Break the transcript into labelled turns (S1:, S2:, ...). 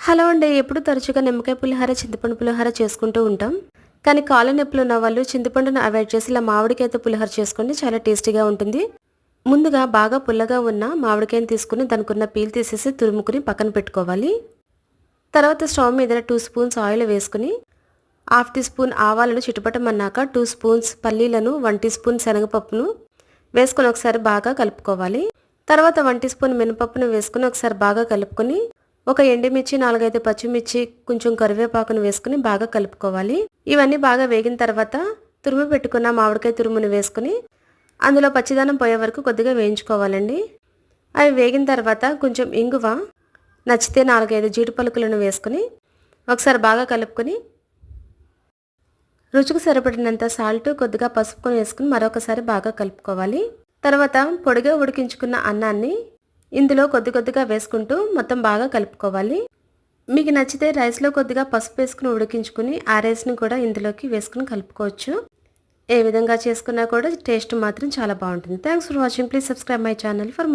S1: Hello అండి. ఎప్పుడు తరచుగా నిమ్మకాయ పులిహోర, చింతపండు పులిహోర చేసుకుంటూ ఉంటాం. కానీ కాళ్ళ నొప్పులు ఉన్న వాళ్ళు చింతపండును అవాయిడ్ చేసి ఇలా మామిడికాయతో పులిహోర చేసుకోండి. చాలా టేస్టీగా ఉంటుంది. ముందుగా బాగా పుల్లగా ఉన్న మామిడికాయని తీసుకుని దానికున్న పీల్ తీసేసి తురుముకుని పక్కన పెట్టుకోవాలి. తర్వాత స్టవ్ మీద 2 స్పూన్స్ ఆయిల్ వేసుకుని హాఫ్ టీ స్పూన్ ఆవాలను చిటపటమన్నాక 2 స్పూన్స్ పల్లీలను 1 టీ స్పూన్ శనగపప్పును వేసుకొని ఒకసారి బాగా కలుపుకోవాలి. తర్వాత 1 టీ స్పూన్ మినపప్పును వేసుకుని ఒకసారి బాగా కలుపుకొని ఒక ఎండుమిర్చి, 4-5 పచ్చిమిర్చి, కొంచెం కరివేపాకును వేసుకుని బాగా కలుపుకోవాలి. ఇవన్నీ బాగా వేగిన తర్వాత తురుము పెట్టుకున్న మామిడికాయ తురుమును వేసుకుని అందులో పచ్చిదనం పోయే వరకు కొద్దిగా వేయించుకోవాలండి. అవి వేగిన తర్వాత కొంచెం ఇంగువ, నచ్చితే 4-5 జీడిపలుకులను వేసుకుని ఒకసారి బాగా కలుపుకొని రుచికి సరిపడినంత సాల్ట్, కొద్దిగా పసుపుకొని వేసుకుని మరొకసారి బాగా కలుపుకోవాలి. తర్వాత పొడిగా ఉడికించుకున్న అన్నాన్ని ఇందులో కొద్దిగా వేసుకుంటూ మొత్తం బాగా కలుపుకోవాలి. మీకు నచ్చితే రైస్లో కొద్దిగా పసుపు వేసుకుని ఉడికించుకుని ఆ రైస్ని కూడా ఇందులోకి వేసుకుని కలుపుకోవచ్చు. ఏ విధంగా చేసుకున్నా కూడా టేస్ట్ మాత్రం చాలా బాగుంటుంది. Thanks for watching. Please subscribe my channel for more.